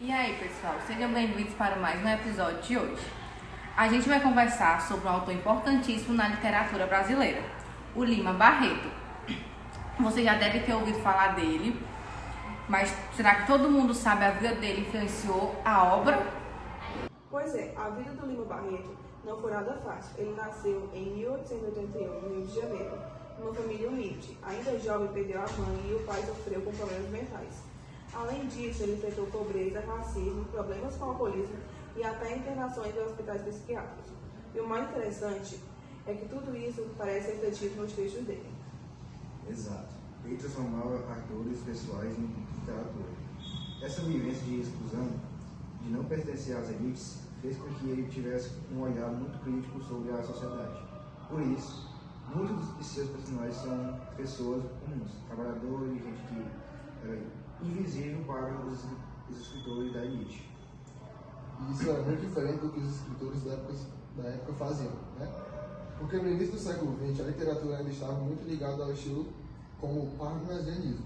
E aí, pessoal, sejam bem-vindos para mais um episódio de hoje. A gente vai conversar sobre um autor importantíssimo na literatura brasileira, o Lima Barreto. Você já deve ter ouvido falar dele, mas será que todo mundo sabe a vida dele influenciou a obra? Pois é, a vida do Lima Barreto não foi nada fácil. Ele nasceu em 1881, no Rio de Janeiro, numa família humilde. Ainda jovem, perdeu a mãe e o pai sofreu com problemas mentais. Além disso, ele enfrentou pobreza, racismo, problemas com alcoolismo e até internações em hospitais psiquiátricos. E o mais interessante é que tudo isso parece refletido nos textos dele. Exato. Ele transformava as dores pessoais em literatura. Essa vivência de exclusão, de não pertencer às elites, fez com que ele tivesse um olhar muito crítico sobre a sociedade. Por isso, muitos de seus personagens são pessoas comuns, trabalhadores, gente que era invisível para os escritores da elite. E isso era muito diferente do que os escritores da época faziam, né? Porque no início do século XX, a literatura ainda estava muito ligada ao estilo como o parnasianismo,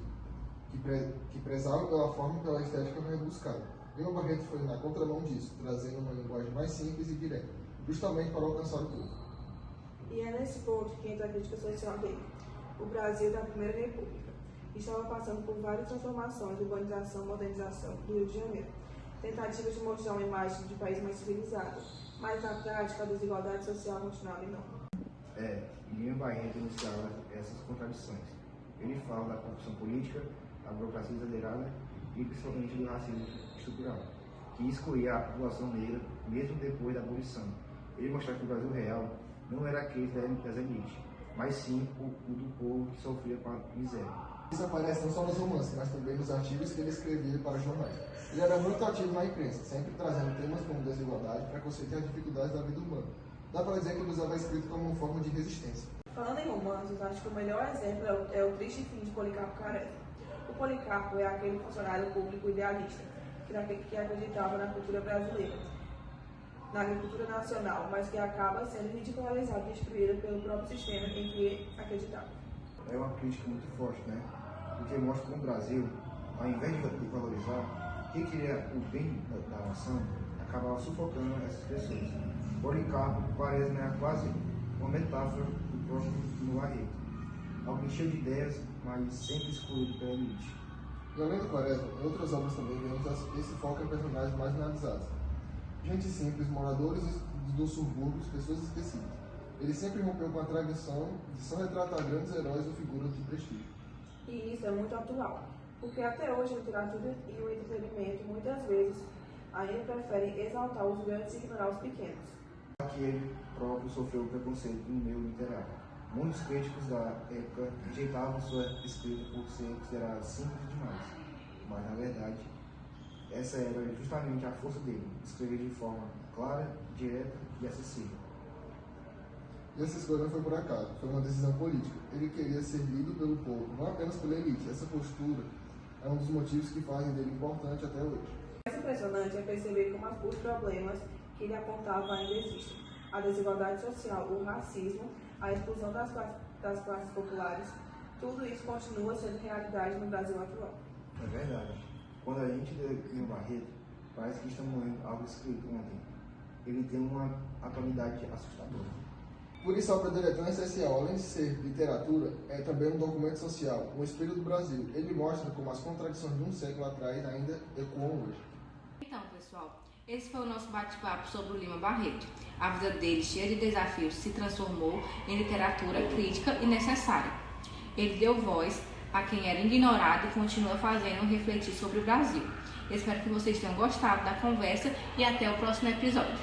que prezava pela forma e pela estética rebuscada. Lima Barreto foi na contramão disso, trazendo uma linguagem mais simples e direta, justamente para alcançar o povo. E é nesse ponto que entra a crítica social dele. O Brasil da Primeira República estava passando por várias transformações, urbanização, modernização do Rio de Janeiro, tentativas de mostrar uma imagem de país mais civilizado, mas na prática a desigualdade social continuava enorme. Lima Barreto mostrava essas contradições. Ele fala da corrupção política, da burocracia exagerada e principalmente do racismo estrutural, que excluía a população negra mesmo depois da abolição. Ele mostrava que o Brasil real não era aquele das elites, mas sim o do povo que sofria com a miséria. Isso aparece não só nos romances, mas também nos artigos que ele escrevia para jornais. Ele era muito ativo na imprensa, sempre trazendo temas como desigualdade, preconceito e as dificuldades da vida humana. Dá para dizer que ele usava a escrita como uma forma de resistência. Falando em romances, acho que o melhor exemplo é o Triste Fim de Policarpo Careca. O Policarpo é aquele funcionário público idealista, que acreditava na cultura brasileira, na agricultura nacional, mas que acaba sendo ridicularizado e destruído pelo próprio sistema em que acreditava. É uma crítica muito forte, né? Porque mostra como o Brasil, ao invés de valorizar quem queria o bem da nação, acabava sufocando essas pessoas. Policarpo parece quase uma metáfora do próprio Lima Barreto. Alguém cheio de ideias, mas sempre excluído pela elite. E além do Quaresma, em outras obras também vemos esse foco em personagens marginalizados. Gente simples, moradores dos subúrbios, pessoas esquecidas. Ele sempre rompeu com a tradição de só retratar grandes heróis ou figuras de prestígio. E isso é muito atual, porque até hoje a literatura e o entretenimento muitas vezes ainda preferem exaltar os grandes e ignorar os pequenos. Que ele próprio sofreu preconceito no meio literário. Muitos críticos da época rejeitavam sua escrita por ser considerada simples demais, mas na verdade essa era justamente a força dele, escrever de forma clara, direta e acessível. E essa escolha não foi por acaso, foi uma decisão política. Ele queria ser lido pelo povo, não apenas pela elite. Essa postura é um dos motivos que fazem dele importante até hoje. O mais impressionante é perceber como os problemas que ele apontava ainda existem. A desigualdade social, o racismo, a exclusão das classes populares, tudo isso continua sendo realidade no Brasil atual. É verdade. Quando a gente lê Lima Barreto, parece que estamos lendo algo escrito ontem. Ele tem uma atualidade assustadora. Por isso a obra dele é tão essencial. Além de ser literatura, é também um documento social, um espelho do Brasil. Ele mostra como as contradições de um século atrás ainda ecoam hoje. Então, pessoal, esse foi o nosso bate-papo sobre o Lima Barreto. A vida dele, cheia de desafios, se transformou em literatura crítica e necessária. Ele deu voz a quem era ignorado e continua fazendo refletir sobre o Brasil. Espero que vocês tenham gostado da conversa e até o próximo episódio.